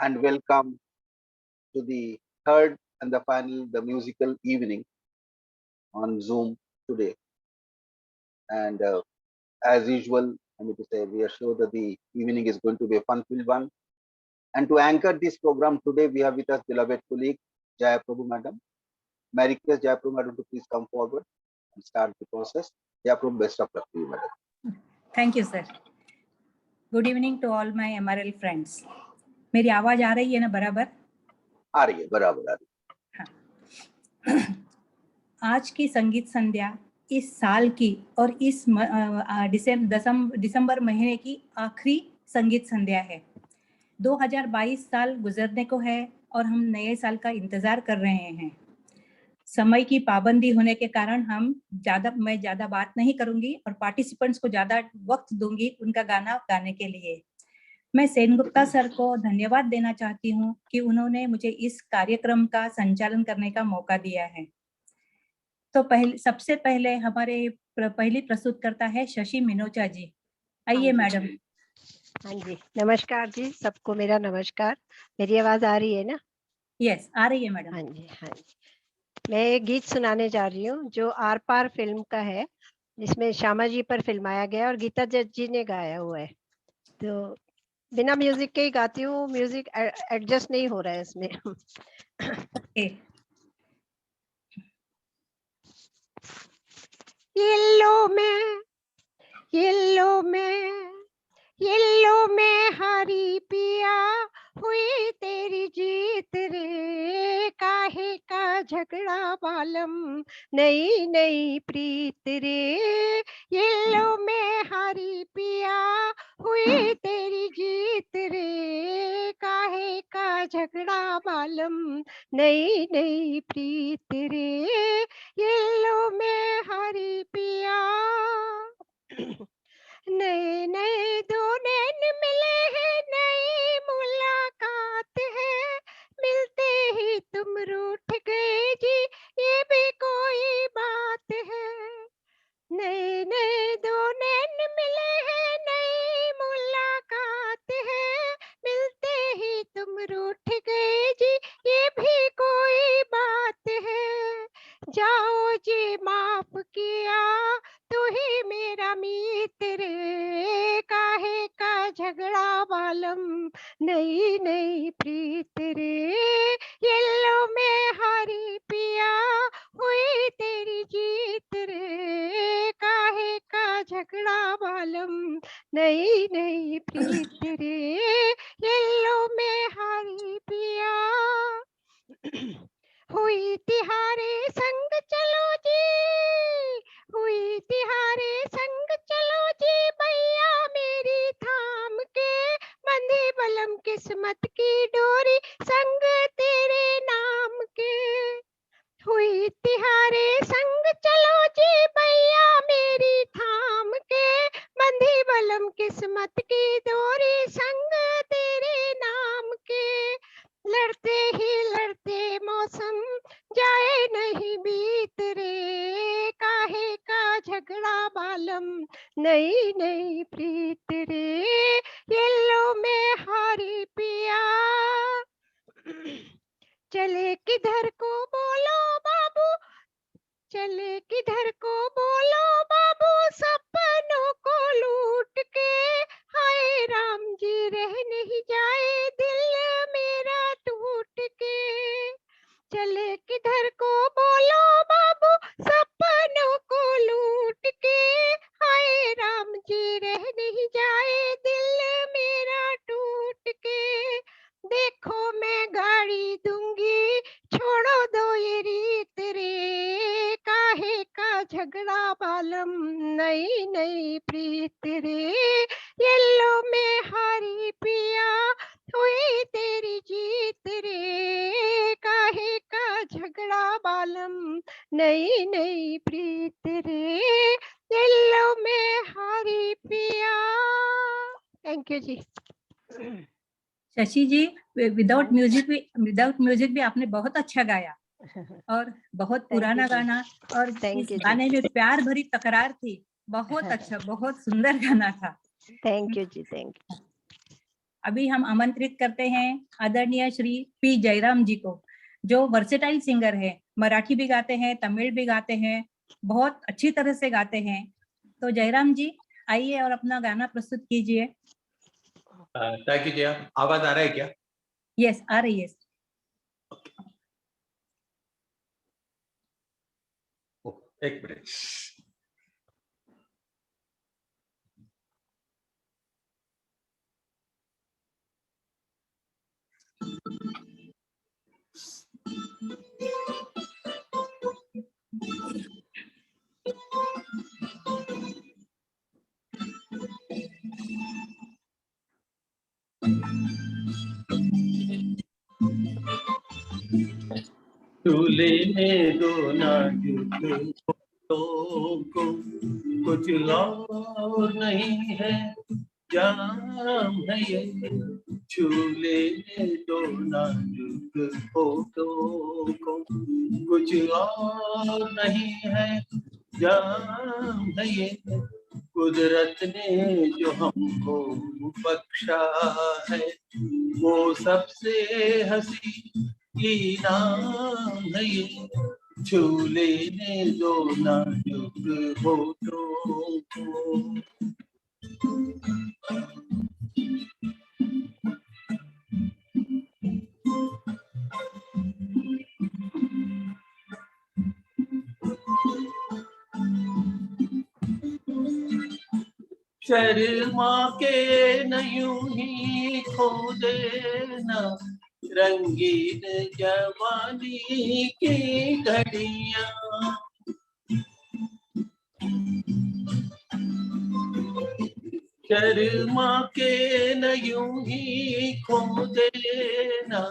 and welcome to the third and the final, the musical evening on Zoom today. And as usual, I need to say, we are sure that the evening is going to be a fun-filled one. And to anchor this program today, we have with us beloved colleague Jaya Prabhu Madam. May I request Jaya Prabhu Madam to please come forward and start the process. Jaya Prabhu, best of luck to you, Madam. Thank you, sir. Good evening to all my MRL friends. मेरी आवाज आ रही है ना बराबर? आ रही है, बराबर आ रही है। आज की संगीत संध्या इस साल की और इस दिसंबर महीने की आखिरी संगीत संध्या है। 2022 साल गुजरने को है और हम नए साल का इंतजार कर रहे हैं। समय की पाबंदी होने के कारण मैं ज्यादा बात नहीं करूंगी और पार्टिसिपेंट्स को ज्यादा वक्त दूंगी उनका गाना गाने के लिए। मैं सेनगुप्ता सर को धन्यवाद देना चाहती हूँ कि उन्होंने मुझे इस कार्यक्रम का संचालन करने का मौका दिया है। तो सबसे पहले हमारे पहली प्रस्तुतकर्ता है शशि मिनोचा जी। आइए मैडम। हाँ जी, नमस्कार जी सबको, मेरा नमस्कार। मेरी आवाज आ रही है ना? यस, आ रही है मैडम। हाँ जी, हाँ जी। मैं एक गीत सुनाने जा रही हूँ जो आर पार फिल्म का है, जिसमें श्यामा जी पर फिल्माया गया और गीता दत्त जी ने गाया हुआ है। तो बिना म्यूजिक के ही गाती हूँ, म्यूजिक एडजस्ट नहीं हो रहा है इसमें। येलो में हरी पिया हुई तेरी जीत रे, काहे का झगड़ा बालम नई नई प्रीत रे। येलो में हरी पिया हुई तेरी जीत रे, काहे का झगड़ा बालम नई नई प्रीत रे। येलो में हरी पिया। नए नए दो नैन मिले हैं, नई मुलाकात है, मिलते ही तुम रूठ गए जी, ये भी कोई बात है। नए नए दो नैन मिले हैं, नई मुलाकात है, मिलते ही तुम रूठ गए जी, ये भी कोई बात है। जाओ जी माफ किया तू ही मेरा मीत रे, काहे का झगड़ा बालम नई नई प्रीत रे। येलो में हरी पिया हुई तेरी जीत रे, काहे का झगड़ा बालम नई नई प्रीत रे। येलो में हरी पिया। हुई तिहारे संग चलो जी, हुई तिहारे संग चलो जी, भैया मेरी थाम के, बंधी बलम किस्मत की डोरी संग तेरे नाम के। हुई तिहारे संग चलो जी, भैया मेरी थाम के, बंधी बलम किस्मत की डोरी संग तेरे नाम के। लड़ते ही लड़ते मौसम जाए नहीं बीत रे, काहे का झगड़ा बालम नई नई प्रीत रे। येलो में हरी पिया। चले किधर को बोलो बाबू, चले किधर को बोलो बाबू, सपनों को लूट के, हाय राम जी रह नहीं जाए दिल मेरा टूट के। चले किधर को बोलो बाबू, सपनों को लूट के, हाय राम जी रह नहीं जाए दिल मेरा टूट के। देखो मैं गाड़ी दूंगी, छोड़ो दो ये रीत रे, काहे का झगड़ा बालम नई नई प्रीत रे। येलो में हरी पिया हुई तेरी जीत रे, काहे का झगड़ा बालम नई नई प्रीत रे। येलो में हरी पिया। Thank you ji. Shashi ji, without music भी आपने बहुत अच्छा गाया और बहुत पुराना गाना, और इस गाने में प्यार भरी तकरार थी। बहुत अच्छा, बहुत सुंदर गाना था। Thank you ji, thank you. अभी हम आमंत्रित करते हैं आदरणीय श्री पी जयराम जी को, जो वर्सेटाइल सिंगर है, मराठी भी गाते हैं, तमिल भी गाते हैं, बहुत अच्छी तरह से गाते हैं। तो जयराम जी आइए और अपना गाना प्रस्तुत कीजिए। Thank you Jaya. आवाज आ रहा है क्या? यस, आ रही है। एक मिनट। झूले में दो नाजुक होठों को कुछ और नहीं है, जाम है ये। झूले में दो नाजुक होठों को कुछ और नहीं है, जाम है ये। कुदरत ने जो हमको बख्शा है, वो सबसे हंसी इनाम है ये। झूले ने दो नाजुक होठों को। शर्मा के न यूं ही खो देना रंगीन जवानी की घड़ियां। शर्मा के न यूं ही खो देना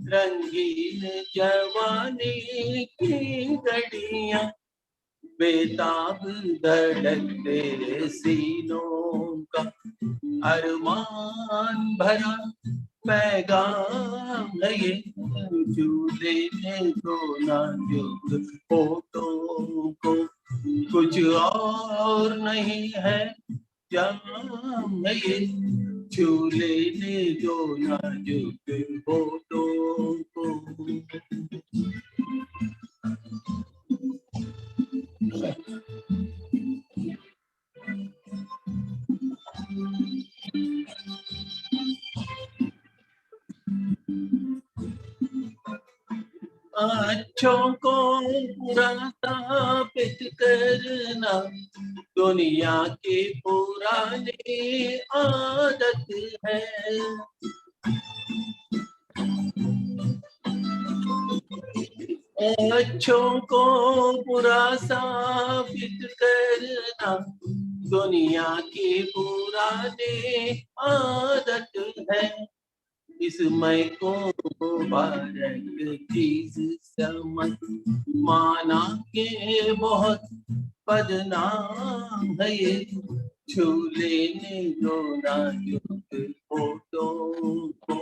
रंगीन जवानी की घड़ियां। बेताब धड़कते सीनों का अरमान भरा पैगाम है ये। झूले में दो नाजुक होठों को कुछ और नहीं है, जाम है ये। झूले ने दो नाजुक होठों को। अच्छों को बुरा साबित करना दुनिया की पुरानी आदत है। अच्छों को बुरा साबित करना दुनिया की पुरानी आदत है। इसमें को मुबारक चीज समझ माना के बहुत बदनाम है ये। झूले ने दो नाजुक होठों को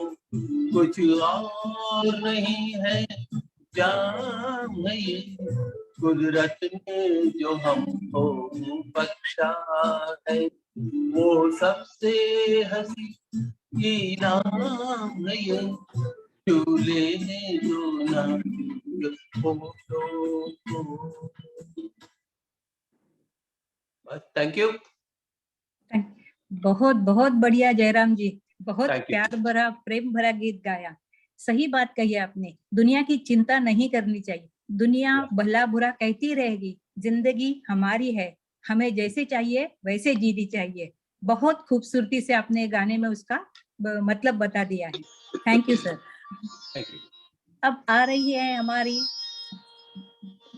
कुछ और नहीं है, जाम है ये। कुदरत ने जो हमको बख्शा है, वो सबसे हंसी इनाम है ये। झूले ने जो नाजुक होठों को। Thank you. बहुत बहुत बढ़िया जयराम जी, बहुत Thank you. प्यार भरा प्रेम भरा गीत गाया। सही बात कही आपने, दुनिया की चिंता नहीं करनी चाहिए। दुनिया भला बुरा कहती रहेगी, जिंदगी हमारी है, हमें जैसे चाहिए वैसे जीनी चाहिए। बहुत खूबसूरती से आपने गाने में उसका मतलब बता दिया है। Thank you sir. Thank you. अब आ रही है हमारी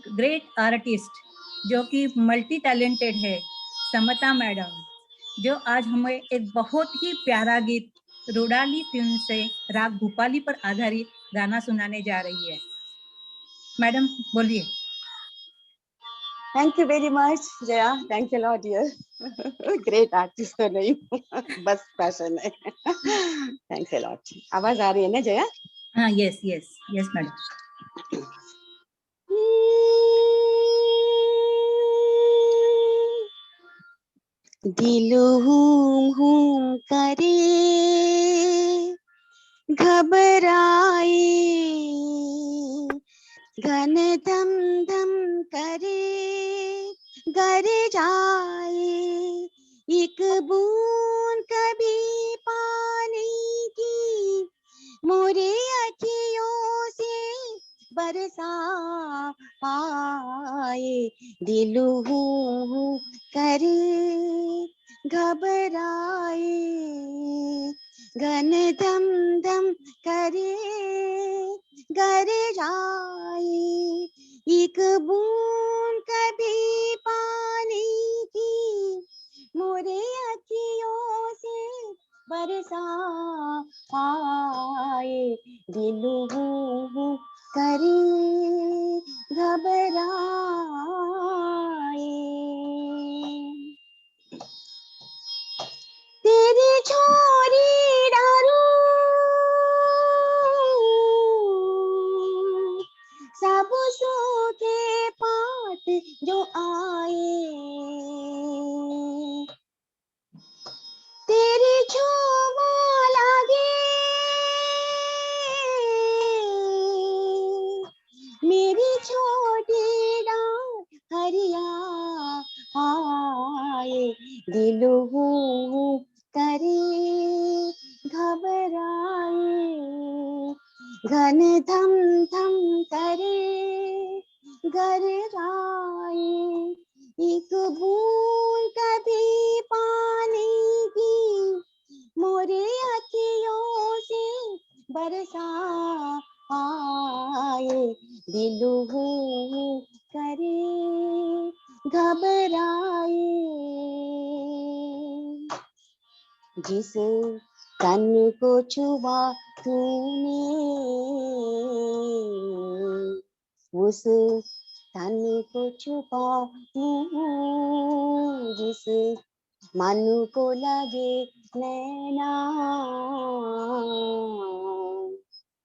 ग्रेट आर्टिस्ट जो कि मल्टी टैलेंटेड है, समता मैडम, जो आज हमें एक बहुत ही प्यारा गीत रुडाली फिल्म से राग भूपाली पर आधारित गाना सुनाने जा रही है। मैडम बोलिए। Thank you very much Jaya, thank you lot dear. Great artist तो नहीं बस पैशन है। Thanks a lot. आवाज आ रही है ना जया? हाँ, यस यस यस मैडम। दिल हूँ करे घबराए, घन धम धम करे गर जाए, एक बूंद कभी पानी की मोरे अखियों से बरसा पाए, दिल हूँ करे घबराए, घन धम धम करे गर जाए, एक बूंद कभी पानी की मोरे अखियों से बरसा पाए, दिल हूँ करे घबराए। तेरी छोरी डारू सब सूखे पात जो आए, तेरी छुआ लागे मेरी छोटी डांट हरिया आए, दिल हूँ करे घबराए, घन धम धम करे गर जाए, एक बूंद कभी पानी की मोरे अखियों से बरसा आए, दिल हूँ करे घबराए। जिस तन को छुआ तूने उस तन को छुपा जिस मन को लगे नैना,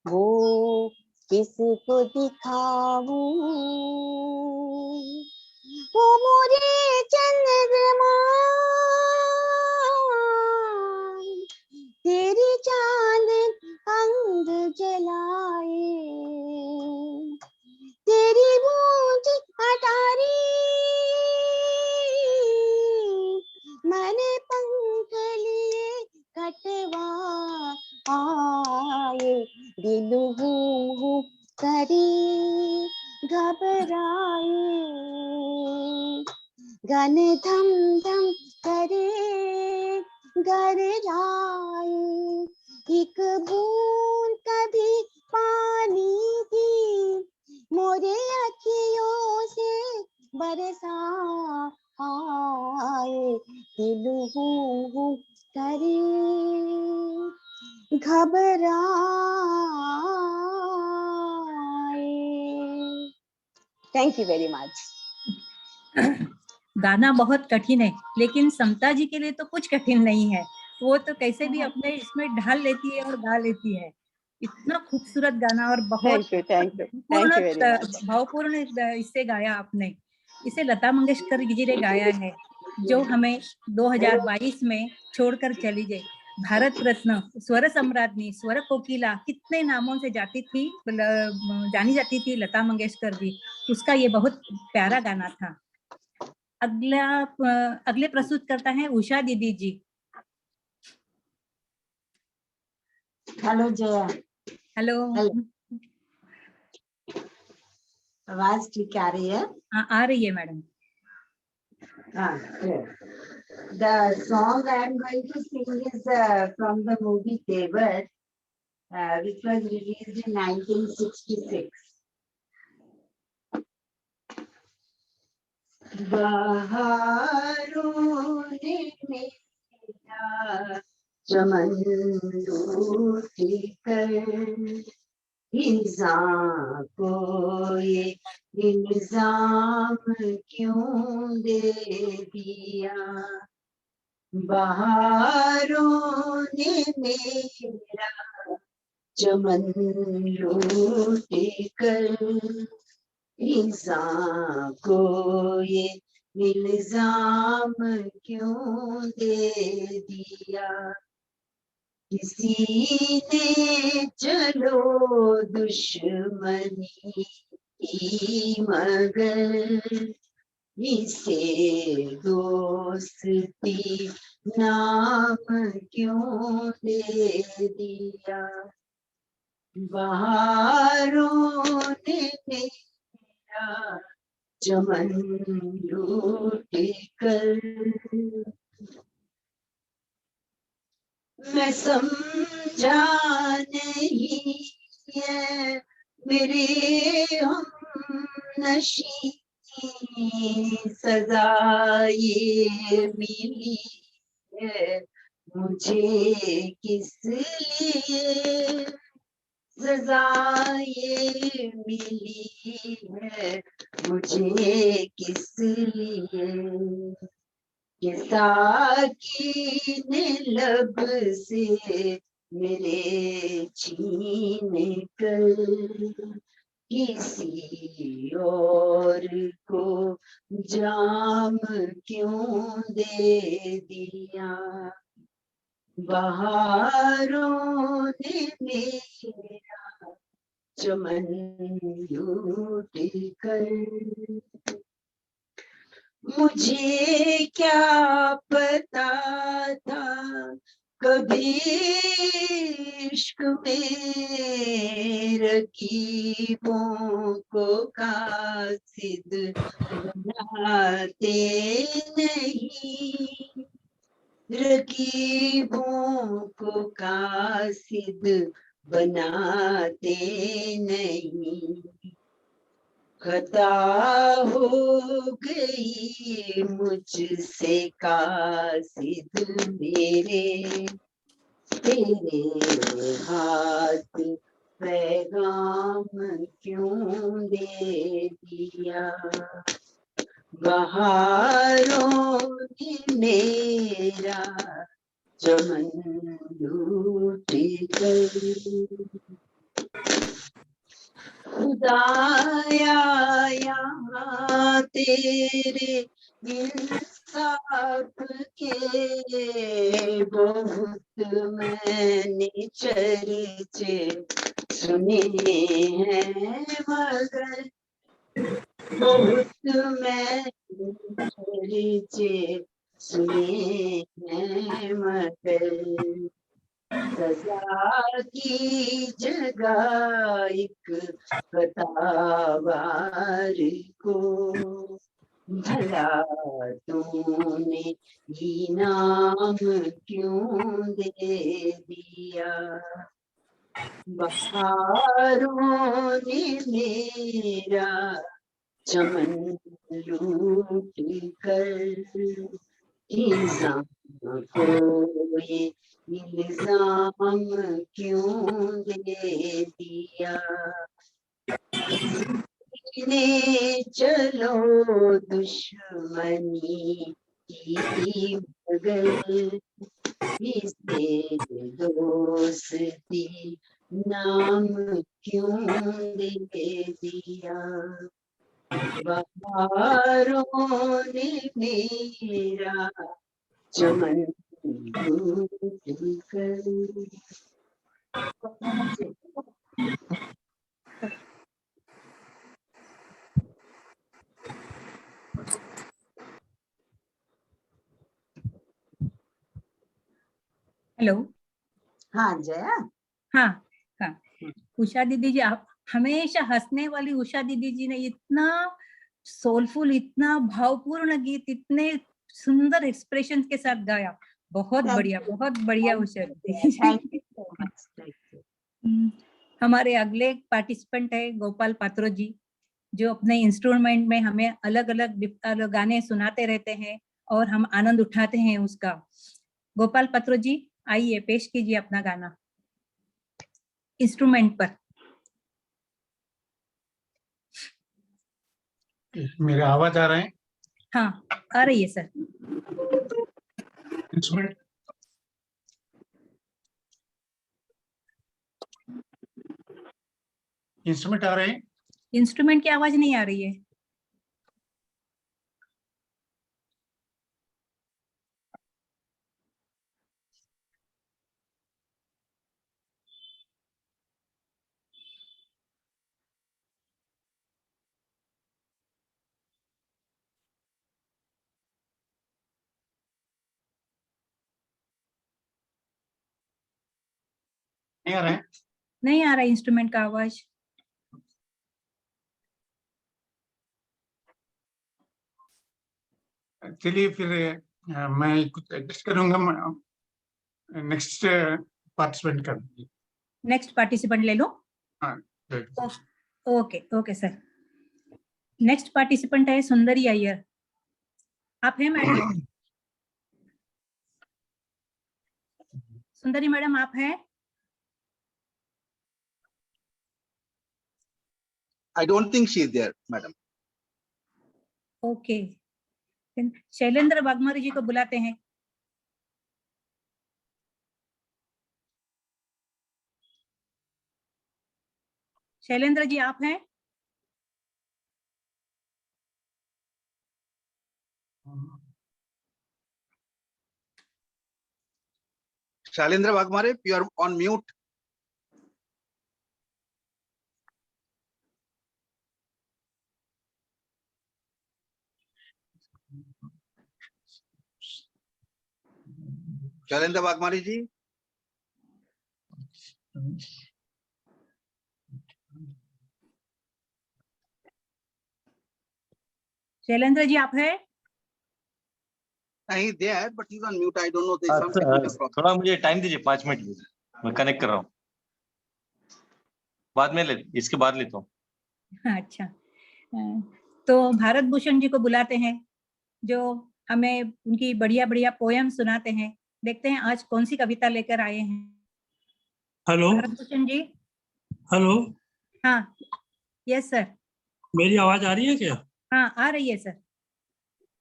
वो किसको दिखाऊं, वो मोरे चंद्रमा तेरी चांद अंग जलाए, तेरी बूंद अटारी मैंने पंख लिए कटवा आए, दिल हूँ करे घबराए, घन धम धम करे गर जाए, एक बूंद कभी पानी की मोरे अखियों से बरसा आए, दिल हूँ करे घबराए। Thank you very much. गाना बहुत कठिन है, लेकिन समता जी के लिए तो कुछ कठिन नहीं है, वो तो कैसे भी अपने इसमें ढाल लेती है और गा लेती है। इतना खूबसूरत गाना और बहुत थैंक पूर्ण यू वेरी मच। भावपूर्ण इससे गाया आपने। इसे लता मंगेशकर जी ने गाया है, जो हमें 2022 में छोड़कर चली गई। भारत रत्न, स्वर सम्राज्ञी, स्वर कोकिला, कितने नामों से जानी जाती थी लता मंगेशकर जी। उसका ये बहुत प्यारा गाना था। अगले प्रस्तुत करता है उषा दीदी जी। हेलो जया। हेलो। आवाज ठीक आ रही है? हाँ, आ रही है madam. The song I am going to sing is from the movie Devar, which was released in 1966. बहारों ने मेरा चमन लूट कर इंसान को ये इंतजाम क्यों दे दिया, बहारों ने मेरा चमन लूट कर इंसान को ये इल्जाम क्यों दे दिया, किसी ने चलो दुश्मनी की, मगर इसे दोस्ती नाम क्यों दे दिया। बहारों ने मेरा चमन लूट कर, मैं समझा नहीं है मेरे हम नशी, सजा ये मिली है मुझे किस लिए, सजा ये मिली है मुझे किस लिए, ये साकी ने लब से मेरे छीन कर, किसी और को जाम क्यों दे दिया। बहारों ने मेरा चमन लूट कर, मुझे क्या पता था कभी इश्क में रकीबों को कासिद बनाते नहीं, रकीबों को कासिद बनाते नहीं। खता हो गई मुझसे कासिद मेरे, तेरे हाथ पैगाम क्यों दे दिया। बहारों ने मेरा चमन लूट कर, खुदाया यहाँ तेरे इंसाफ के बहुत मैंने चर्चे सुने हैं, मगर बहुत मैंने चर्चे सुने हैं, मगर सजा की जगह एक कतावार को भला तूने इनाम क्यों दे दिया। बहारों ने मेरा चमन लूट कर, इंसान को ये इल्जाम क्यों दे दिया। किसी ने चलो दुश्मनी की, मगर इसे दोस्ती नाम क्यों दे दिया। बहारों ने मेरा चमन लूट कर। हेलो। हाँ जया। हाँ हाँ, उषा दीदी जी, आप हमेशा हंसने वाली उषा दीदी जी ने इतना सोलफुल, इतना भावपूर्ण गीत, इतने सुंदर एक्सप्रेशन के साथ गाया। बहुत बढ़िया उषा दीदी। Thank you so much. Thank you. हमारे अगले पार्टिसिपेंट है गोपाल पात्रो जी, जो अपने इंस्ट्रूमेंट में हमें अलग अलग गाने सुनाते रहते हैं और हम आनंद उठाते हैं उसका। गोपाल पात्रो जी, आइए पेश कीजिए अपना गाना इंस्ट्रूमेंट पर। मेरे आवाज आ रहे हैं? हाँ, आ रही है सर। इंस्ट्रूमेंट इंस्ट्रूमेंट आ रहे हैं? इंस्ट्रूमेंट की आवाज नहीं आ रही है। नहीं आ रहा है? नहीं आ रहा इंस्ट्रूमेंट का आवाज। चलिए फिर मैं कुछ एडजस्ट करूंगा। नेक्स्ट पार्टिसिपेंट कर दीजिए। नेक्स्ट पार्टिसिपेंट ले लो। हाँ, okay okay sir. Next participant है सुंदरी अय्यर। आप हैं मैडम? सुंदरी मैडम आप हैं? I don't think she is there, madam. Okay, Shailendra Waghmare ji को बुलाते हैं। शैलेंद्र जी आप हैं? Shalendra Wagmare, you are on mute. Shalendra Wagmare ji. Shailendra ji आप हैं? He there, but he's on mute. I don't know. There's some technical problem. थोड़ा मुझे टाइम दीजिए, 5 मिनट दीजिए, मैं कनेक्ट कर रहा हूँ, बाद में इसके बाद लेता हूँ। अच्छा, तो भारत भूषण जी को बुलाते हैं जो हमें उनकी बढ़िया बढ़िया पोयम सुनाते हैं। देखते हैं आज कौन सी कविता लेकर आए हैं। हेलो भारत भूषण जी। हेलो, हाँ, यस सर। मेरी आवाज आ रही है क्या? हाँ आ रही है सर।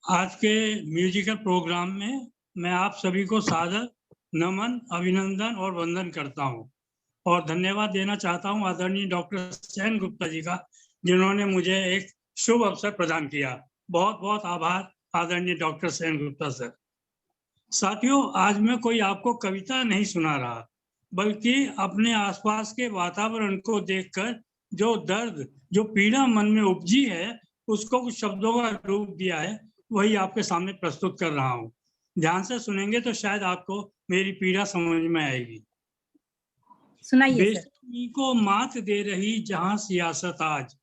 आज के म्यूजिकल प्रोग्राम में मैं आप सभी को सादर नमन, अभिनंदन और वंदन करता हूं और धन्यवाद देना चाहता हूं आदरणीय डॉक्टर सेन गुप्ता जी का, जिन्होंने मुझे एक शुभ अवसर प्रदान किया। बहुत बहुत आभार आदरणीय डॉक्टर सेन गुप्ता सर। साथियों, आज मैं कोई आपको कविता नहीं सुना रहा, बल्कि अपने आसपास के वातावरण को देखकर जो दर्द, जो पीड़ा मन में उपजी है, उसको कुछ शब्दों का रूप दिया है, वही आपके सामने प्रस्तुत कर रहा हूँ। ध्यान से सुनेंगे तो शायद आपको मेरी पीड़ा समझ में आएगी। सुनाइए सर। बेशर्मी को मात दे रही जहां सियासत आज,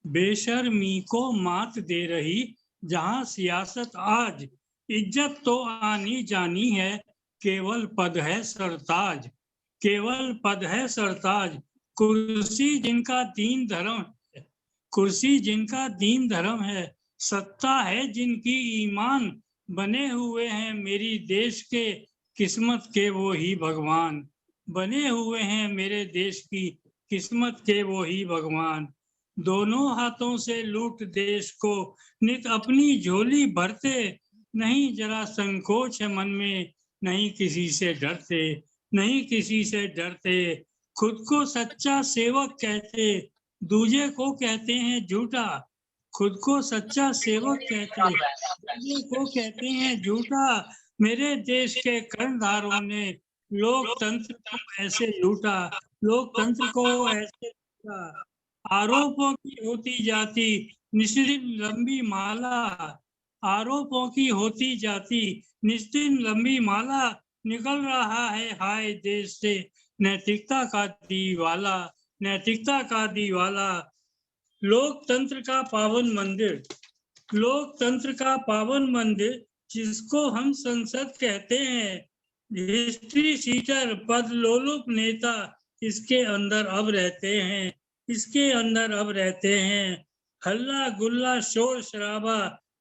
बेशर्मी को मात दे रही जहां सियासत आज, इज्जत तो आनी जानी है, केवल पद है सरताज, केवल पद है सरताज। कुर्सी जिनका दीन धर्म है, कुर्सी जिनका दीन धर्म है, सत्ता है जिनकी ईमान, बने हुए हैं मेरी देश के किस्मत के वो ही भगवान, बने हुए हैं मेरे देश की किस्मत के वो ही भगवान। दोनों हाथों से लूट देश को नित अपनी झोली भरते, नहीं जरा संकोच है मन में, नहीं किसी से डरते, नहीं किसी से डरते। खुद को सच्चा सेवक कहते, दूजे को कहते हैं झूठा, खुद को सच्चा सेवक कहते, दूजे को कहते हैं झूठा। मेरे देश के कर्णधारों ने लोकतंत्र को ऐसे लूटा, लोकतंत्र को ऐसे लूटा। आरोपों की होती जाती निश्चित लंबी माला, आरोपों की होती जाती निश्चित लंबी माला, निकल रहा है हाय देश से नैतिकता का दीवाला, नैतिकता का दीवाला। लोकतंत्र का पावन मंदिर, लोकतंत्र का पावन मंदिर जिसको हम संसद कहते हैं, हिस्ट्री सीटर पद लोलुप नेता इसके अंदर अब रहते हैं, इसके अंदर अब रहते हैं। हल्ला गुल्ला शोर शराबा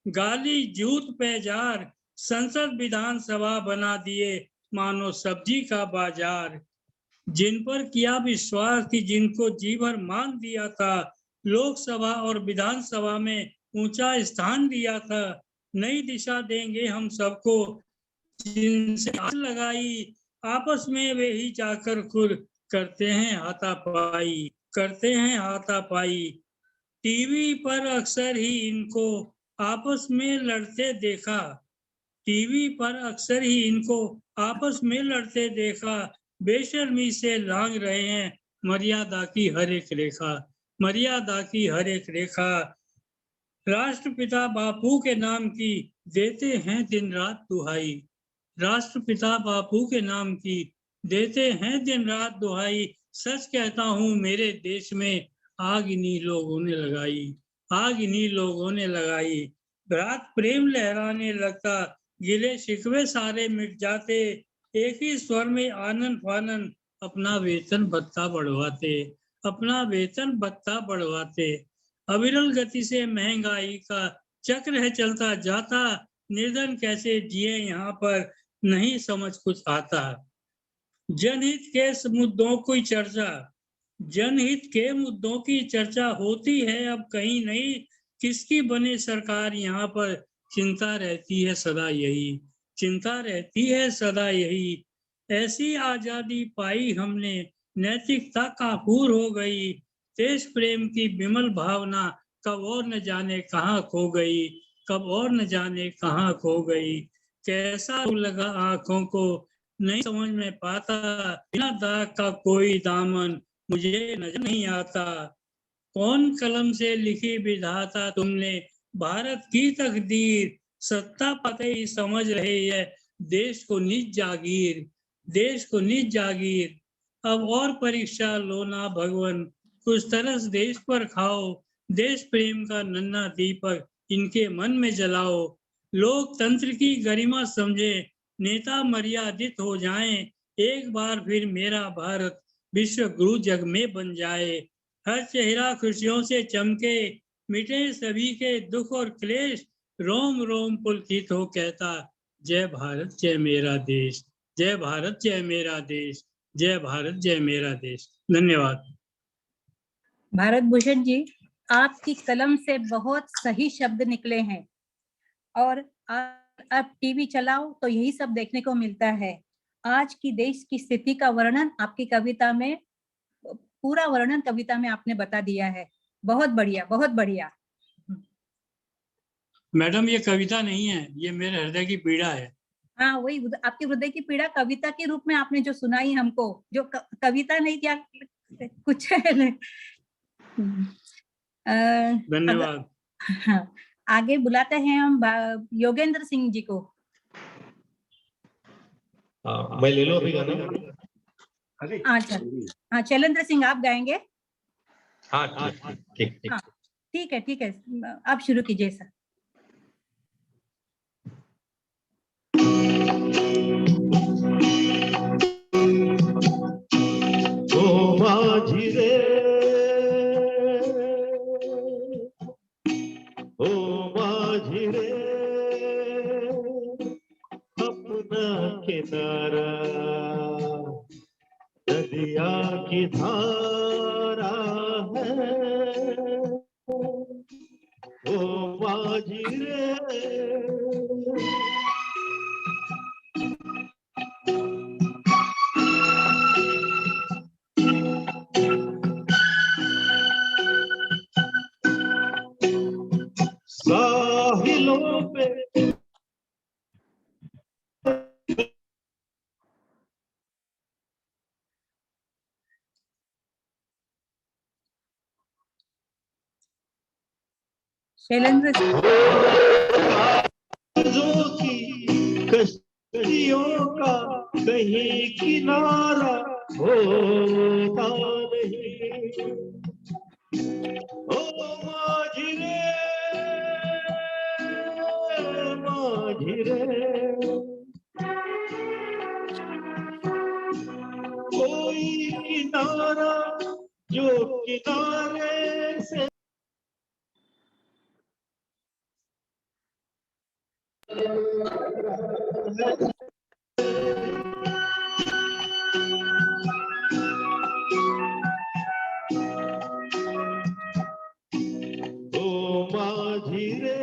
गाली जूत पैजार, संसद विधानसभा बना दिए मानो सब्जी का बाजार। जिन पर किया विश्वास कि जिनको जी भर मान दिया था, लोकसभा और विधानसभा में ऊंचा स्थान दिया था, नई दिशा देंगे हम सबको जिनसे आस लगाई, आपस में वे ही जाकर खुद करते हैं हाथापाई, करते हैं हाथापाई। टीवी पर अक्सर ही इनको आपस में लड़ते देखा, टीवी पर अक्सर ही इनको आपस में लड़ते देखा, बेशर्मी से लांघ रहे हैं मर्यादा की हर एक रेखा, मर्यादा की हर एक रेखा। राष्ट्रपिता बापू के नाम की देते हैं दिन रात दुहाई, राष्ट्रपिता बापू के नाम की देते हैं दिन रात दुहाई, सच कहता हूँ मेरे देश में आग इन्हीं लोगों ने लगाई, आग इन्हीं लोगों ने लगाई। रात प्रेम लहराने लगता, गिले शिकवे सारे मिट जाते, एक ही स्वर में आनन फानन अपना वेतन भत्ता बढ़वाते, अपना वेतन भत्ता बढ़वाते। अविरल गति से महंगाई का चक्र है चलता जाता, निर्धन कैसे जिए यहाँ पर नहीं समझ कुछ आता। जनहित के मुद्दों की चर्चा, जनहित के मुद्दों की चर्चा होती है अब कहीं नहीं, किसकी बने सरकार यहाँ पर चिंता रहती है सदा यही, चिंता रहती है सदा यही। ऐसी आजादी पाई हमने नैतिकता का हूर हो गई, देश प्रेम की विमल भावना कब और न जाने कहाँ खो गई, कब और न जाने कहाँ खो गई। कैसा लगा आंखों को नहीं समझ में पाता, बिना दाग का कोई दामन मुझे नजर नहीं आता। कौन कलम से लिखी विधाता तुमने भारत की तकदीर, सत्ता पाते ही समझ रहे है देश को निज जागीर, देश को निज जागीर। अब और परीक्षा लो ना भगवन, कुछ तरस देश पर खाओ, देश प्रेम का नन्हा दीपक इनके मन में जलाओ। लोकतंत्र की गरिमा समझे नेता मर्यादित हो जाएं, एक बार फिर मेरा भारत विश्व गुरु जग में बन जाए। हर चेहरा खुशियों से चमके, मिटे सभी के दुख और क्लेश, रोम रोम पुलकित हो कहता जय भारत जय मेरा देश, जय भारत जय मेरा देश, जय भारत जय मेरा देश। धन्यवाद। भारत भूषण जी, आपकी कलम से बहुत सही शब्द निकले हैं और आप टीवी चलाओ तो यही सब देखने को मिलता है। आज की देश की स्थिति का वर्णन आपकी कविता में, पूरा वर्णन कविता में आपने बता दिया है। बहुत बढ़िया, बहुत बढ़िया। मैडम ये कविता नहीं है, ये मेरे हृदय की पीड़ा है। हाँ, वही आपकी हृदय की पीड़ा कविता के रूप में आपने जो सुनाई हमको, जो कविता नहीं क्या कुछ है। धन्यवाद। हाँ, आगे बुलाते हैं हम योगेंद्र सिंह जी को। मैं ले लो अभी गाना। अच्छा, हाँ, शैलेंद्र सिंह आप गाएंगे? हाँ ठीक हाँ, ठीक है, ठीक है, आप शुरू कीजिए सर। ओ माझी रे, ओ माझी रे, अपना किनारा नदिया की धारा है, ओ माझी रे। साहिलों पे शैलेंद्र की कश्तियों का कहीं किनारा होता नहीं, ओ माझी रे, माझी रे। कोई किनारा जो किनारे से ओ माझी रे,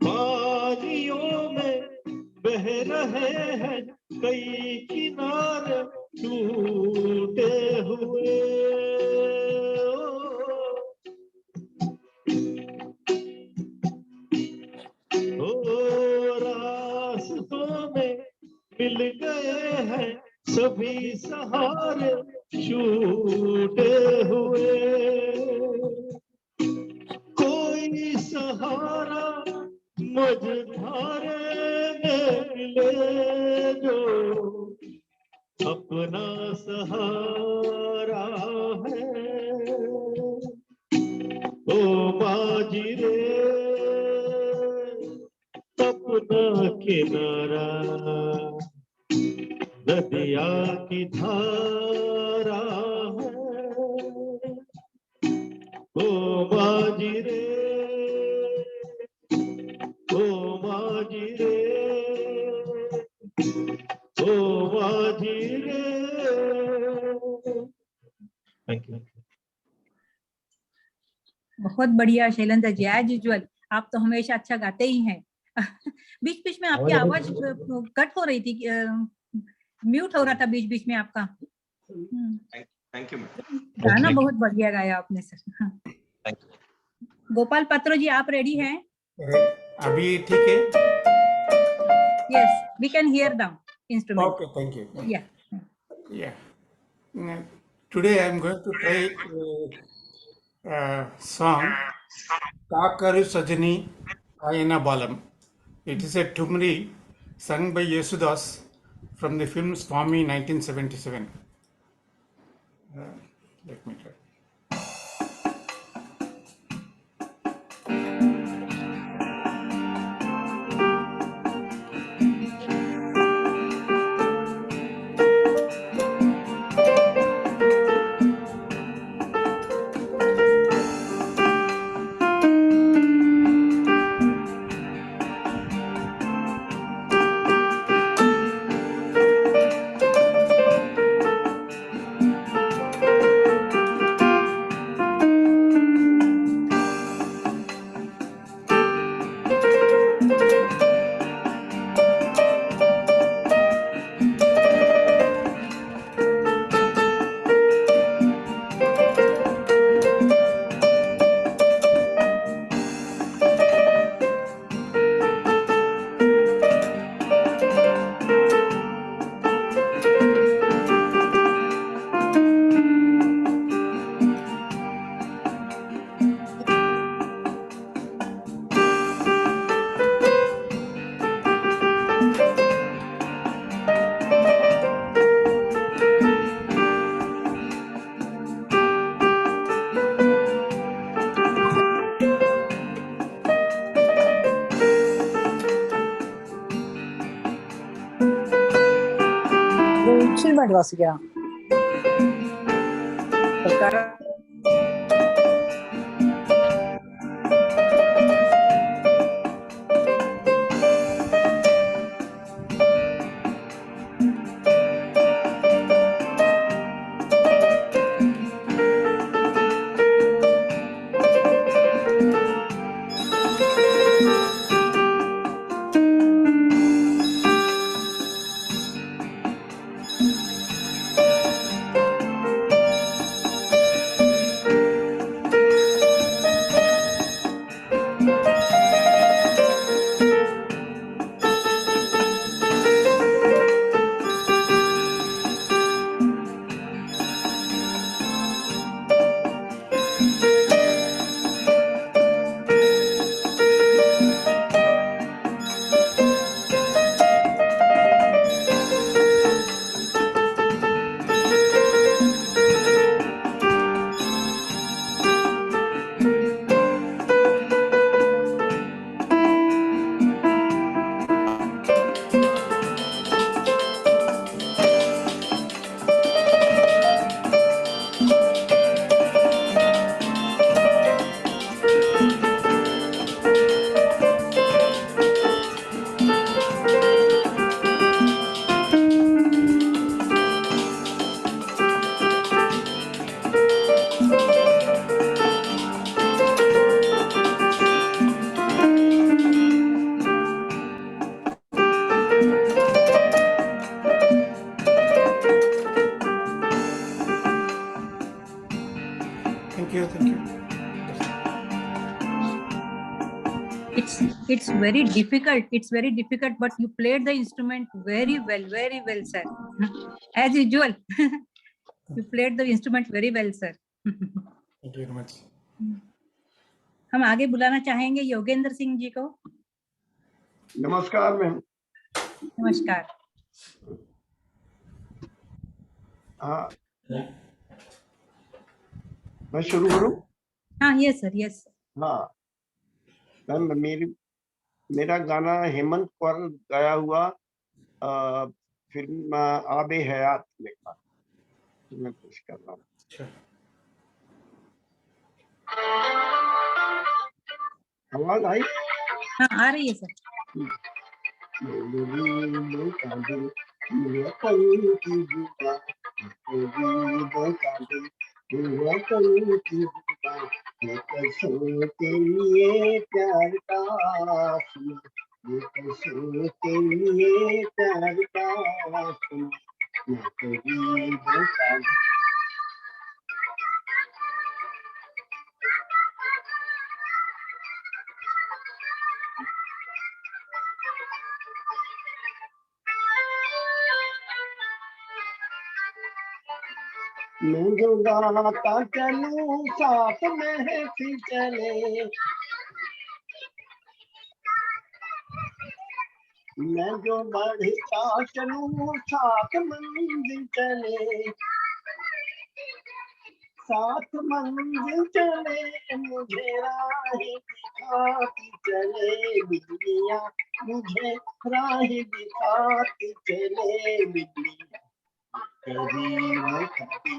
पानियों में बह रहे हैं कई किनारे टूटे हुए, ओ रास्तों में मिल गए हैं सभी सहारे छूटे हुए। कोई सहारा मझधारे में मिले जो अपना सहारा है। ओ बाजी रे अपना किनारा नदिया की धारा है। ओ बाजी रे, ओ बाजी रे, ओ बाजी रे। Thank you. बहुत बढ़िया शैलेंद्र जी, एज यूजुअल आप तो हमेशा अच्छा गाते ही हैं। बीच बीच में आपकी आवाज कट हो रही थी, म्यूट हो रहा था बीच बीच में आपका। Thank you. गाना बहुत बढ़िया गाया आपने सर। हाँ। गोपाल पात्रो जी, आप रेडी हैं? अभी ठीक है? Yes, we can hear the instrument. Okay, thank you. या Yeah. Today I am going to try a song, Kakaru Sajani Ayana Balam. It is a Tumri sung by Yesudas from the film Swami 1977. Let me try. instrument வாசிக்கிறா. Thank you, thank you. It's very difficult. It's very difficult, but you played the instrument very well, sir. As usual. You played the instrument very well, sir. Thank you very much. हम आगे बुलाना चाहेंगे योगेंद्र सिंह जी को। नमस्कार ma'am. नमस्कार। हाँ, मैं शुरू करूं? हाँ, यस सर, यस। हाँ मैम, मेरा गाना हेमंत कौर गाया हुआ फिल्म आबे हयात में था, मैं पेश कर रहा हूँ। आवाज आई? हाँ, आ रही है सर। के लिए प्यार का के लिए प्यार का मैं जो गाता चलूं साथ महफिल चले, मैं जो बढ़ता चलूं साथ मंजिल चले, साथ मंजिल चले मुझे राह दिखाती चले बिजलियां, मुझे राह दिखाती चले बिजलियां। कभी वो कभी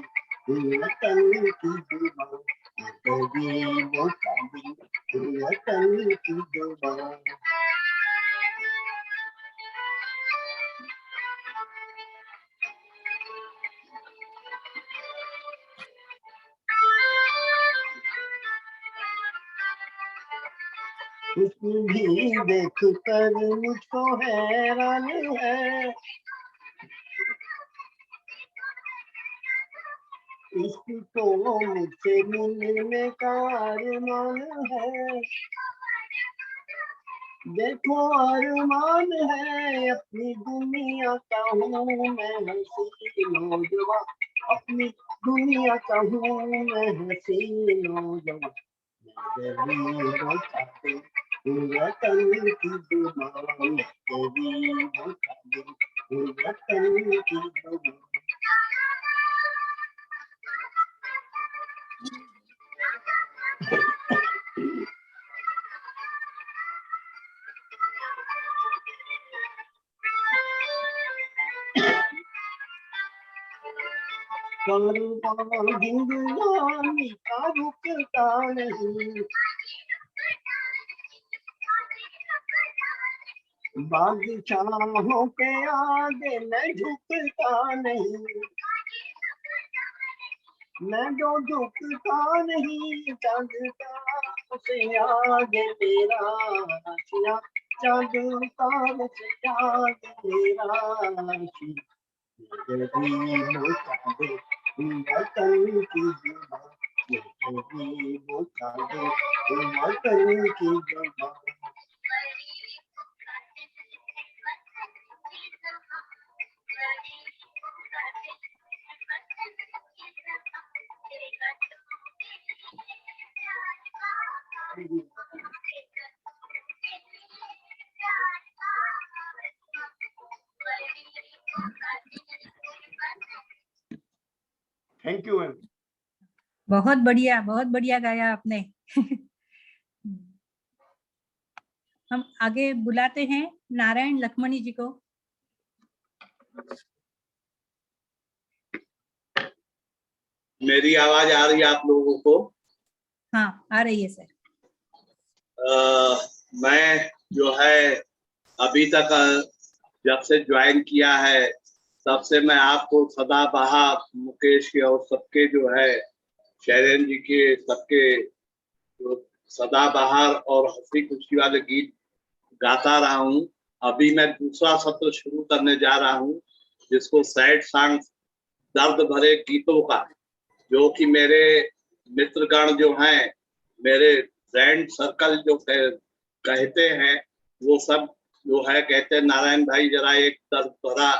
वतन की दुआ, कभी वो कभी वतन की दुआ। उसको भी देख कर मुझको हैरान है, इसको मुझसे मिलने का अरमान है। देखो अरमान है अपनी दुनिया का हूँ मैं हंसी नौजवान, अपनी दुनिया का हूँ मैं हंसी नौजवान। गरीबों खाते वतन की दुआ, गरीबों खाते वतन की दुआ। जिंदगानी का रुकता नहीं, बादशाहों के आगे मैं झुकता नहीं, मैं जो झुकता नहीं चांद से आगे तेरा आशिया, चांद से आगे तेरा आशिया। गरीबों का दे वतन की दुआ, गरीबों का दे वतन की दुआ। Thank you ma'am. बहुत बढ़िया गाया आपने। हम आगे बुलाते हैं नारायण लखमणी जी को। मेरी आवाज आ रही है आप लोगों को? हाँ, आ रही है सर। मैं जो है अभी तक जब से ज्वाइन किया है तब से मैं आपको सदाबहार मुकेश के और सबके जो है शैलेंद्र जी के सबके जो सदाबहार और हंसी खुशी वाले गीत गाता रहा हूँ। अभी मैं दूसरा सत्र शुरू करने जा रहा हूँ जिसको सैड सॉन्ग, दर्द भरे गीतों का, जो कि मेरे मित्रगण जो हैं, मेरे फ्रेंड सर्कल जो कहते हैं, वो सब जो है कहते हैं नारायण भाई जरा एक दर्द भरा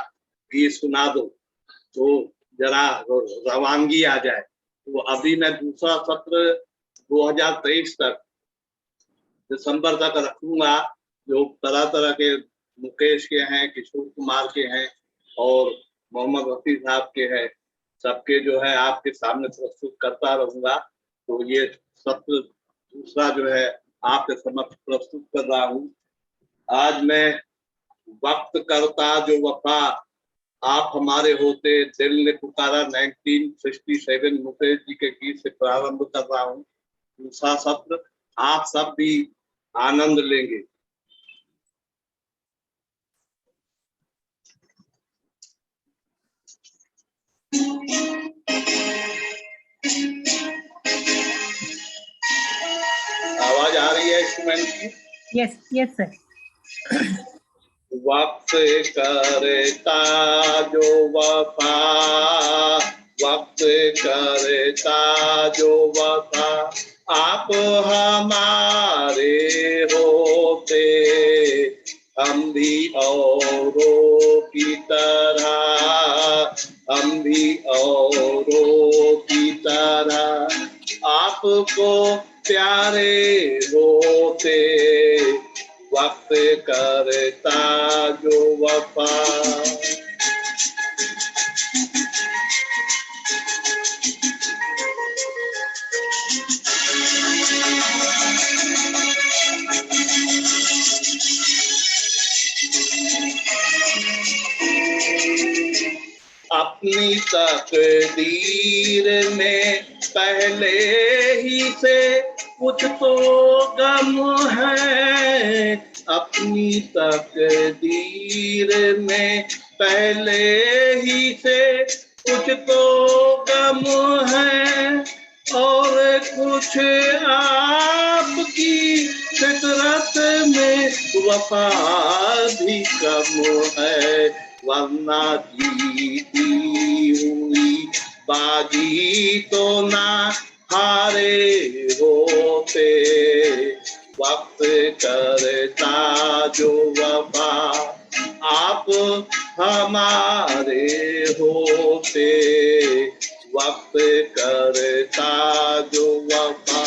गीत सुना दो। तो जरा रवानगी आ जाए। तो अभी मैं दूसरा सत्र 2023 तक दिसंबर तक रखूंगा, जो तरह तरह के मुकेश के हैं, किशोर कुमार के हैं और मोहम्मद रफी साहब के हैं, सबके जो है आपके सामने प्रस्तुत करता रहूंगा। तो ये सत्र दूसरा जो है आपके समक्ष प्रस्तुत कर रहा हूँ। आज मैं वक्त करता जो वफा आप हमारे होते, दिल ने पुकारा 1967 मुकेश जी के गीत से प्रारंभ कर रहा हूँ। दूसरा सत्र आप सब भी आनंद लेंगे। आवाज आ रही है इंस्ट्रूमेंट की? Yes yes sir. वक्त करता जो वफा, वक्त करता जो वफा आप हमारे होते, हम भी औरों की तरह, हम भी औरों की तरह आपको प्यारे होते, वक्त करता जो वफा। अपनी तकदीर में पहले ही से कुछ तो गम है, अपनी तकदीर में पहले ही से कुछ तो गम है, और कुछ आपकी फितरत में वफा भी कम है, वरना जीती हुई बाजी तो ना हारे होते, वक्त करता जो वफा आप हमारे होते, वक्त करता जो वफा।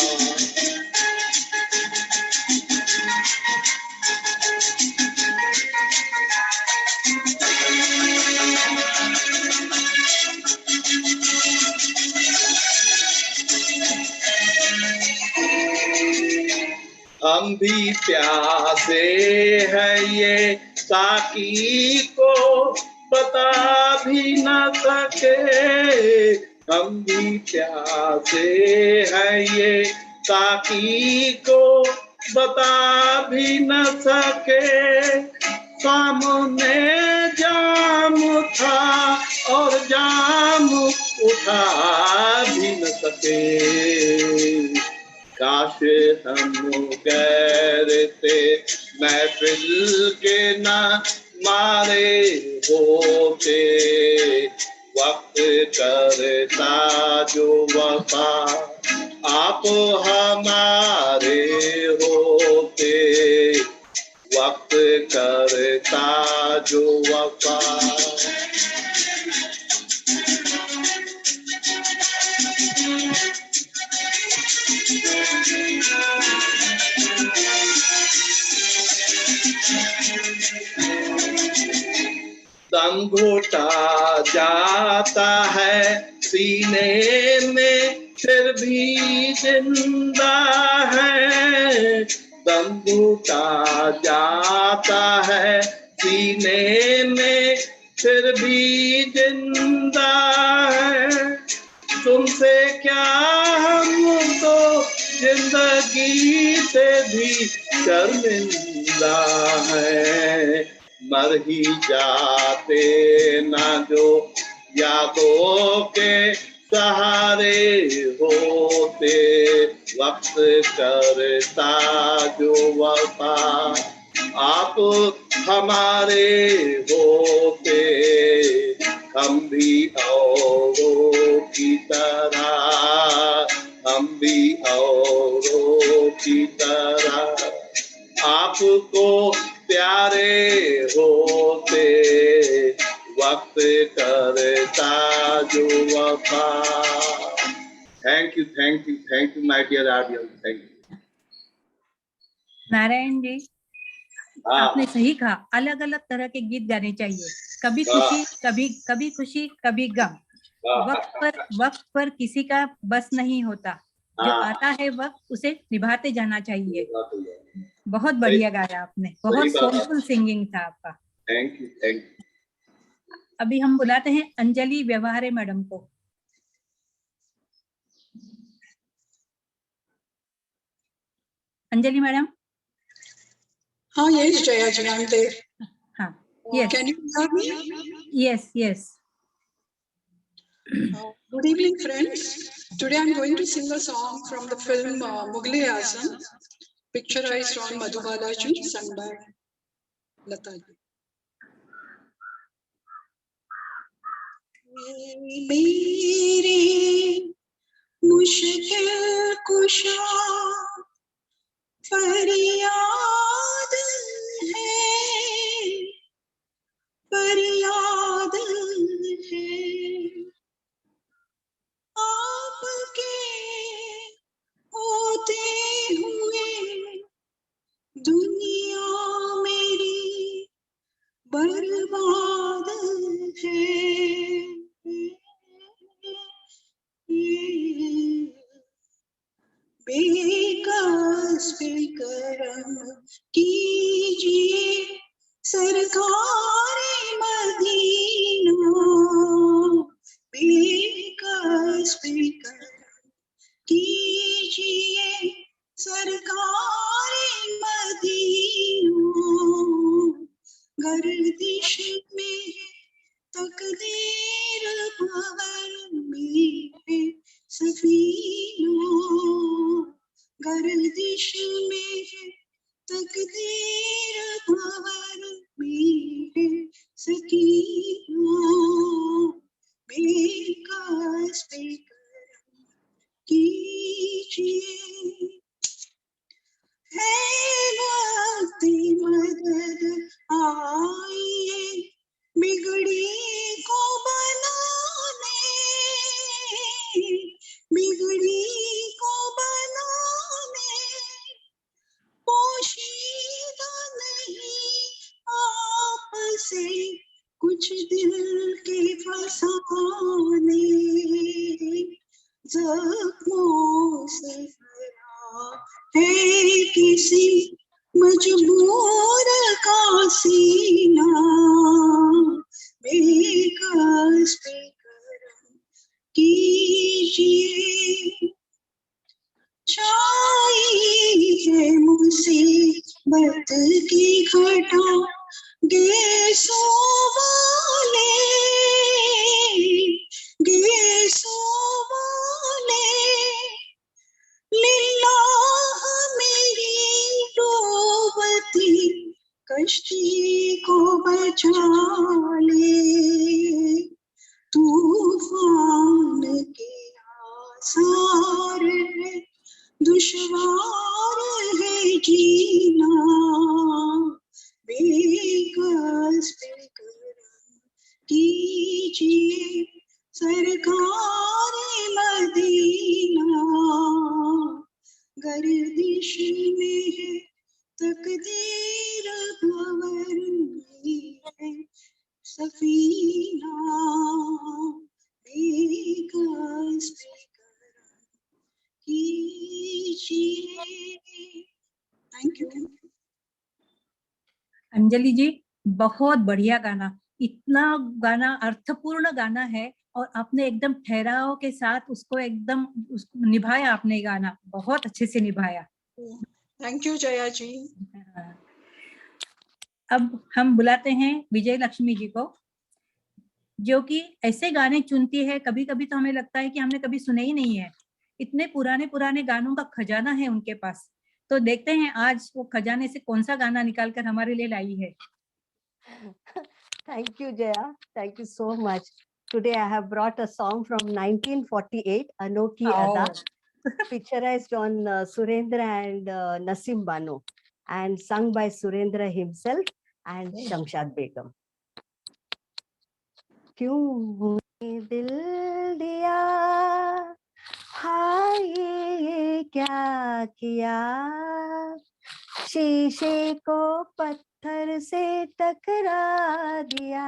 हम भी प्यासे हैं ये साकी को बता भी न सके, हम भी प्यासे हैं ये साकी को बता भी न सके, सामने जाम था और जाम उठा भी न सके, काश हम गैर थे महफिल के ना मारे होते, वक्त करता जो वफा आप हमारे होते, वक्त करता जो वफा। दम घुटा जाता है सीने में फिर भी जिंदा है, दम घुटा जाता है सीने में फिर भी जिंदा है, तुमसे क्या हम तो जिंदगी से भी शर्मिंदा है, मर ही जाते ना जो यादों के सहारे होते, वक्त करता जो वफा आप हमारे होते, हम भी औरों की तरह, हम भी औरों की तरह आपको प्यारे होते, वक्त करता जो वफा। Thank you my dear audience, thank you. Narayan ji, हाँ आपने सही कहा, अलग अलग तरह के गीत गाने चाहिए, कभी खुशी कभी खुशी कभी गम। वक्त पर किसी का बस नहीं होता, जो आता है वक्त उसे निभाते जाना चाहिए। बहुत बढ़िया गाया आपने, बहुत सोलफुल सिंगिंग था आपका। Thank you. अभी हम बुलाते हैं अंजलि व्यवहारे मैडम को। अंजलि मैडम। हाँ, yes, Jaya ji, I'm there. हाँ, yes. Can you hear me? Yes. Good evening, friends. Today I'm going to sing a song from the film Mughal-e-Azam, picturized on Madhubalaji, sung by Lata ji. मेरे मुश्किल कुशा फरियाद है आपके होते हुए दुनिया मेरी बर्बाद है। बेकस बेकरम कीजिए सरकारे मदीना, बेकस बेकरम कीजिए सरकारे मदीना। गर्दिश में तकदीर भंवर में है सफीना, गर्दिश में है तकदीर भंवर में है सकीना। बेकस बेकरम कीजिए है वक्त मदद आइए बिगड़ी को बनाने, बिगड़ी को बनाने पोशीदा नहीं आपसे कुछ दिल के फसाने, जख्मों से भरा है किसी मजबूर का सीना। बेकस बेकरम कीजिए छाई है मुसीबत की घटा गैसों वाले, गैसों वाले लिल्लाह मेरी डूबती कश्ती को बचा ले। तूफान के आसार है दुश्वार है जीना। बेकस बेकरम कीजिए सरकार मदीना, गर्दिश में है तकदीर भंवर में है सफीना। बेकस बेकरम कीजिए। Thank you. अंजलि जी, बहुत बढ़िया गाना, इतना गाना अर्थपूर्ण गाना है और आपने एकदम ठहराव के साथ उसको एकदम निभाया, आपने गाना बहुत अच्छे से निभाया। थैंक यू जया जी। अब हम बुलाते हैं विजय लक्ष्मी जी को, जो कि ऐसे गाने चुनती है, कभी कभी तो हमें लगता है कि हमने कभी सुने ही नहीं है, इतने पुराने पुराने गानों का खजाना है उनके पास। तो देखते हैं आज वो खजाने से कौन सा गाना निकाल कर हमारे लिए लाई है। Thank you, Jaya. Thank you so much. Today I have brought a song from 1948, Anokhi Ada, picturized on Surendra and Nasim Bano, and sung by Surendra himself and Shamshad Begum. क्यों दिल दिया, हाय ये क्या किया, शीशे को पत्थर से टकरा दिया,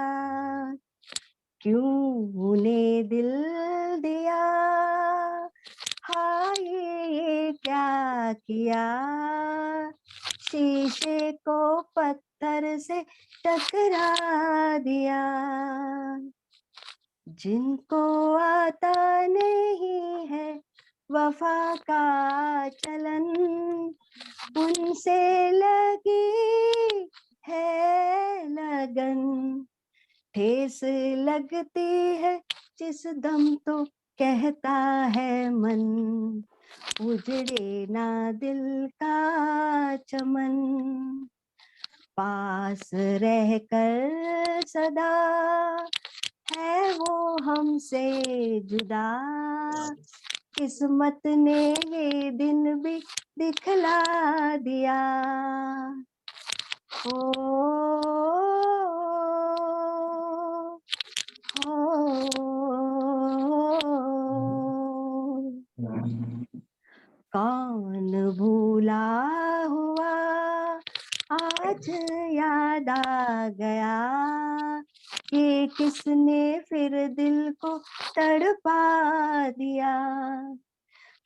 क्यों ने दिल दिया, हाय ये क्या किया, शीशे को पत्थर से टकरा दिया, जिनको आता नहीं है वफा का चलन, उनसे लगी है लगन, ठेस लगती है जिस दम तो कहता है मन, उजड़े ना दिल का चमन, पास रहकर सदा है वो हमसे जुदा, किस्मत ने ये दिन भी दिखला दिया, ओ कौन भूला हुआ आज याद आ गया, कि किसने फिर दिल को तड़पा दिया,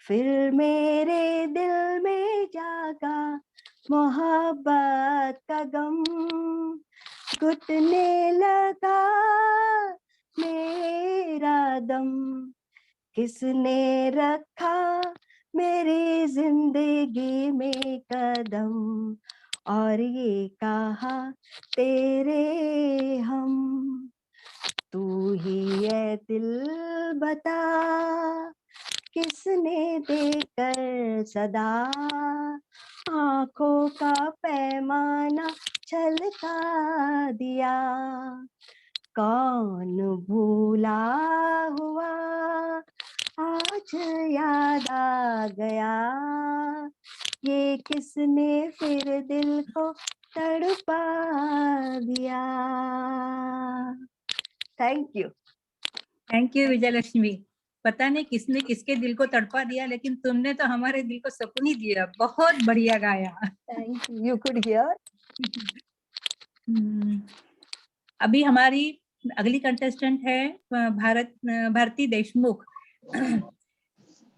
फिर मेरे दिल में जागा मोहब्बत का गम, घुटने लगा मेरा दम, किसने रखा मेरी जिंदगी में कदम, और ये कहा तेरे हम, तू ही है दिल बता, किसने देकर सदा आंखों का पैमाना छलका दिया, कौन भूला हुआ आज याद आ गया, ये किसने फिर दिल को तड़पा दिया। Thank you Vijayalakshmi. पता नहीं किसने किसके दिल को तड़पा दिया, लेकिन तुमने तो हमारे दिल को सुकून ही दिया। बहुत बढ़िया गाया। Thank you could hear. अभी हमारी अगली कंटेस्टेंट है भारती देशमुख।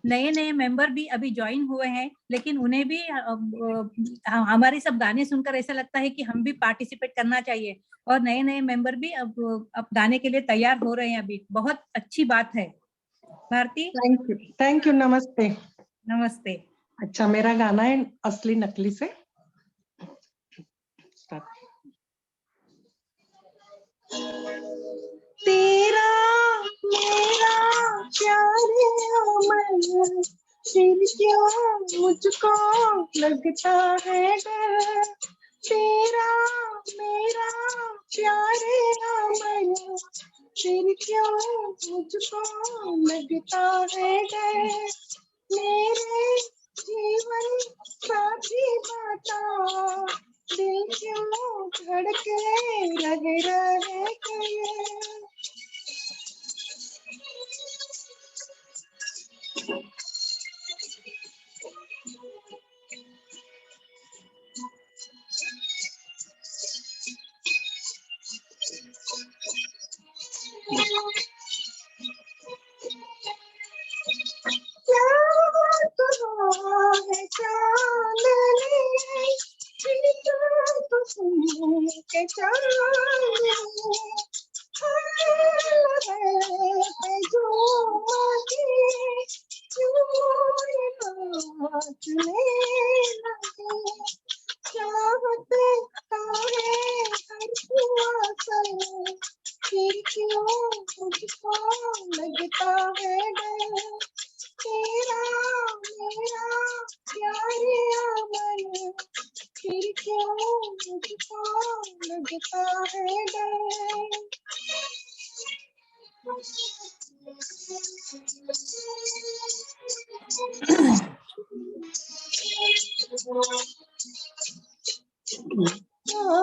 नए नए मेंबर भी अभी ज्वाइन हुए हैं, लेकिन उन्हें भी हमारे सब गाने सुनकर ऐसा लगता है कि हम भी पार्टिसिपेट करना चाहिए, और नए नए मेंबर भी अब गाने के लिए तैयार हो रहे हैं। अभी बहुत अच्छी बात है। भारती। Thank you. नमस्ते। नमस्ते। अच्छा, मेरा गाना है असली नकली से। तेरा मेरा प्यार अमर, फिर क्यों मुझको लगता है डर, तेरा मेरा प्यार अमर, फिर क्यों मुझको लगता है डर, मेरे जीवन साथी बता, दिल क्यों धड़के रहे लगता है डर, तेरा मेरा प्यार अमर, फिर क्यों मुझको लगता है डर।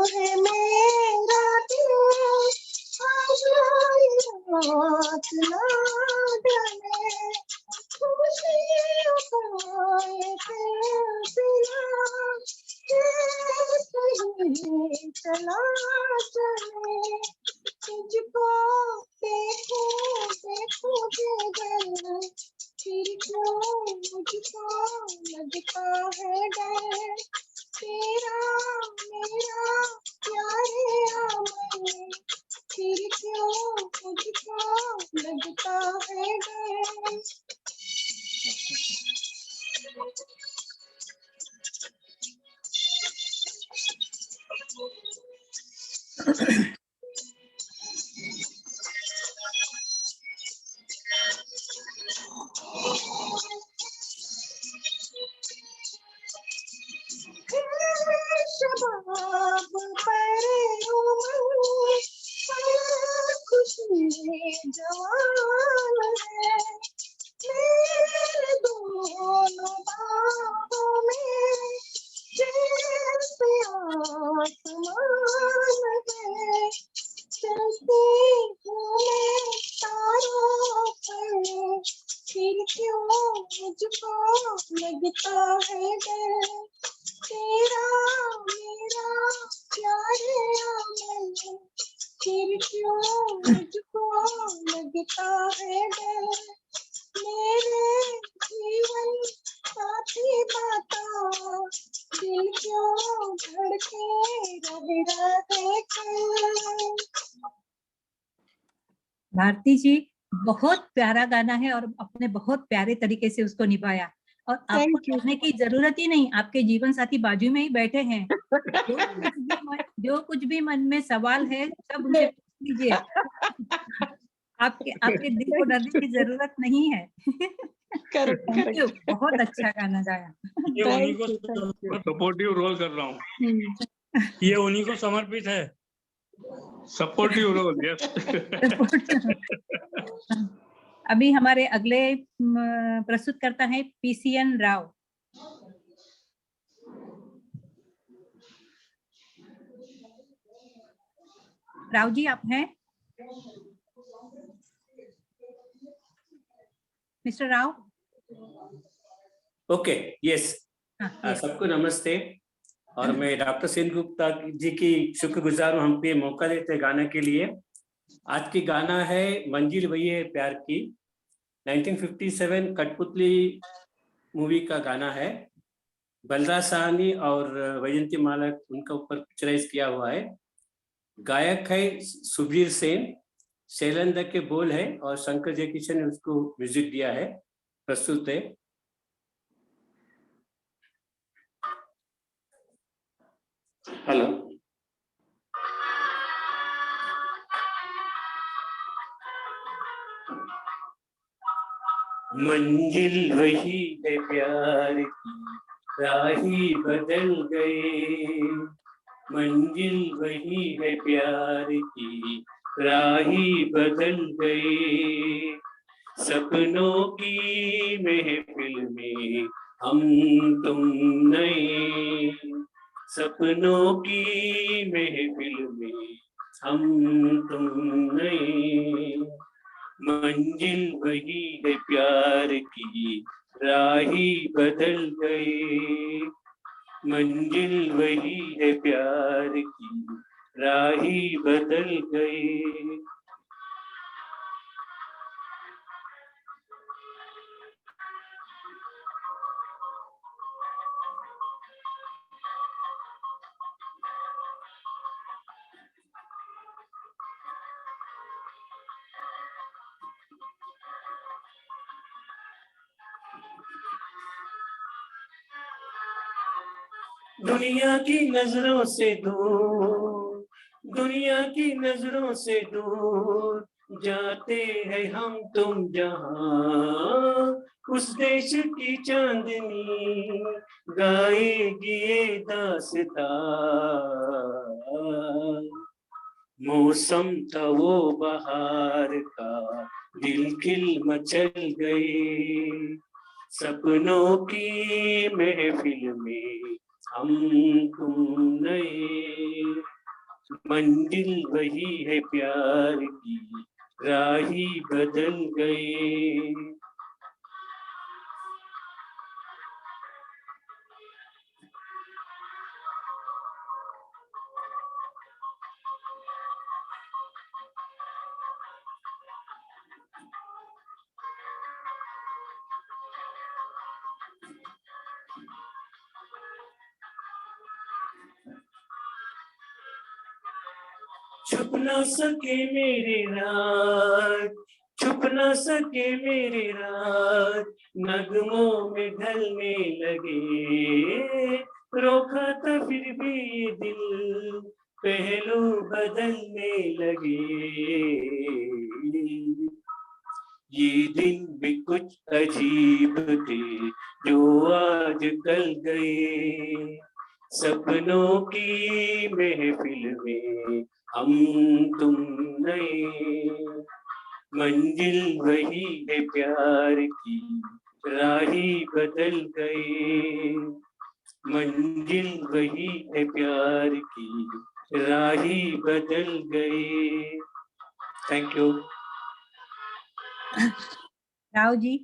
है मेरा दिल आज चला चले तुझको देखूं देखूं जिधर फिर क्यों मुझको लगता है डर तेरा मेरा प्यारे अमन फिर क्यों मुझको लगता है डर शबाब पर उमंग पर खुशी जवान है मेरे दोनों बाहों में जैसे आसमान है चलती हूँ मैं तारों पर फिर क्यों मुझको लगता है डर तेरा मेरा प्यारे अमन फिर क्यों मुझको लगता है डर मेरे जीवन साथी बता दिल क्यों धड़के रहे कर भारती जी, बहुत प्यारा गाना है और आपने बहुत प्यारे तरीके से उसको निभाया और आपको कहने की जरूरत ही नहीं, आपके जीवन साथी बाजू में ही बैठे हैं। जो कुछ भी मन में सवाल है सब उनसे पूछ लीजिए। आपके दिल को डरने की जरूरत नहीं है। Thank you, बहुत अच्छा गाना गाया। ये उन्हीं को सपोर्टिव रोल कर रहा हूँ, ये उन्हीं को समर्पित है, सपोर्टिव रोल। यस। अभी हमारे अगले प्रस्तुत करता है PCN राव। राव जी आप हैं? मिस्टर राव? Okay, yes. सबको नमस्ते और मैं डॉक्टर सेन गुप्ता जी की शुक्रगुजार हूँ हम पे मौका देते गाने के लिए। आज की गाना है मंजिल वही है प्यार की, 1957 कठपुतली मूवी का गाना है। बलराज साहनी और वैजयंती माला उनका ऊपर पिक्चराइज किया हुआ है। गायक है सुबीर सेन, शैलेंद्र के बोल है और शंकर जयकिशन ने उसको म्यूजिक दिया है। प्रस्तुत है हेलो। मंजिल वही है प्यार की, राही बदल गए। मंजिल वही है प्यार की, राही बदल गए। सपनों की महफिल में हम तुम नए, सपनों की महफिल में हम तुम नए। मंजिल वही है प्यार की, राही बदल गए। मंजिल वही है प्यार की, राही बदल गए। दुनिया की नजरों से दूर, दुनिया की नजरों से दूर जाते हैं हम तुम जहां। उस देश की चांदनी गाएगी ये दास्तां। मौसम था वो बहार का, दिल खिल मचल गए। सपनों की महफिल में हम तुम नए। मंजिल वही है प्यार की, राही बदल गए। छुप ना सके मेरे राज, छुप ना सके मेरे राज, नगमों में ढलने लगे, रोका था फिर भी ये दिल, पहलू बदलने लगे। ये दिन भी कुछ अजीब थे जो आज कल गए, सपनों की महफिल में हम तुम नए, मंजिल वही है प्यार की, राही बदल गए, मंजिल वही है प्यार की, राही बदल गए। Thank you. राव जी,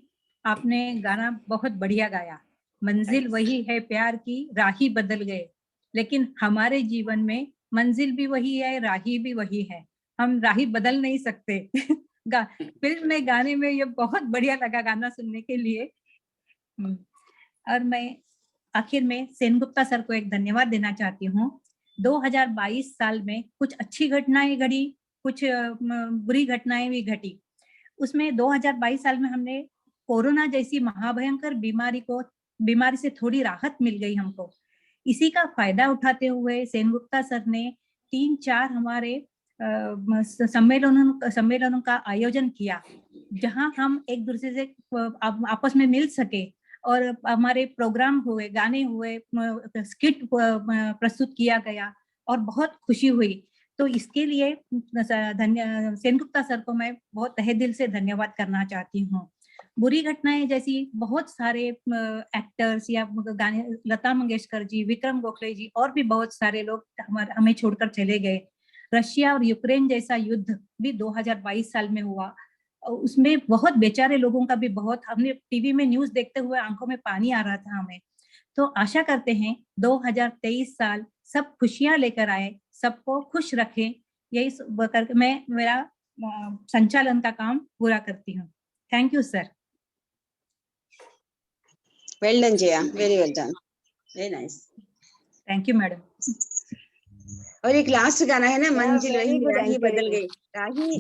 आपने गाना बहुत बढ़िया गाया। मंजिल वही है प्यार की, राही बदल गए, लेकिन हमारे जीवन में मंजिल भी वही है, राही भी वही है, हम राही बदल नहीं सकते। फिल्म में गाने में ये बहुत बढ़िया लगा गाना सुनने के लिए। और मैं आखिर में सेनगुप्ता सर को एक धन्यवाद देना चाहती हूँ। 2022 साल में कुछ अच्छी घटनाएं घटी, कुछ बुरी घटनाएं भी घटी। उसमें 2022 साल में हमने कोरोना जैसी महाभयंकर बीमारी से थोड़ी राहत मिल गई हमको। इसी का फायदा उठाते हुए सेनगुप्ता सर ने 3-4 हमारे सम्मेलनों का आयोजन किया, जहां हम एक दूसरे से आपस में मिल सके और हमारे प्रोग्राम हुए, गाने हुए, स्किट प्रस्तुत किया गया और बहुत खुशी हुई। तो इसके लिए सेनगुप्ता सर को मैं बहुत तहे दिल से धन्यवाद करना चाहती हूँ। बुरी घटनाएं जैसी बहुत सारे एक्टर्स या गाने, लता मंगेशकर जी, विक्रम गोखले जी और भी बहुत सारे लोग हमें छोड़कर चले गए। रशिया और यूक्रेन जैसा युद्ध भी 2022 साल में हुआ, उसमें बहुत बेचारे लोगों का भी बहुत, हमने टीवी में न्यूज देखते हुए आंखों में पानी आ रहा था हमें। तो आशा करते हैं 2023 साल सब खुशियां लेकर आए, सबको खुश रखें, यही करके मैं मेरा संचालन का काम पूरा करती हूँ। Thank you sir. Well done Jaya, very well done, very nice. Thank you madam. और एक लास्ट गाना है ना, मंजिल very वही good राही बदल anchoring. गई, राही